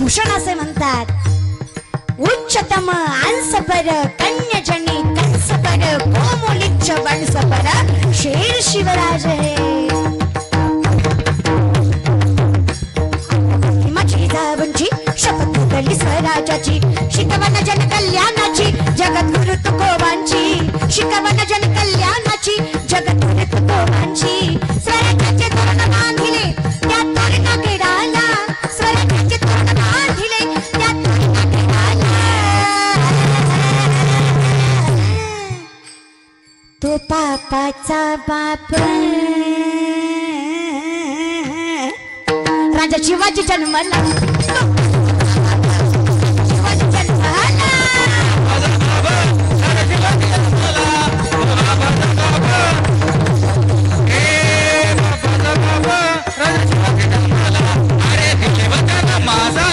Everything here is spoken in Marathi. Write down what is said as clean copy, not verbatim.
भूषण असे म्हणतात. उच्चतम अंसपर कन्यजनी कंसपर कोमोलिच्छ बंसपर शेर शिवराज हे. माझी जावंची शपथ कली स्वराजाची शिकवण जन कल्याणाची जगद्गुरु तुकोबांची शिकवण जन कल्याणाची जगद्गुरु तुकोबांची. स्वराज्याचे तोरण बांधिले त्या तोरणा केडाला स्वराज्याचे तोरण बांधिले त्या तोरणा केडाला. तो पापाचा बाप राजा शिवाजी जन्मला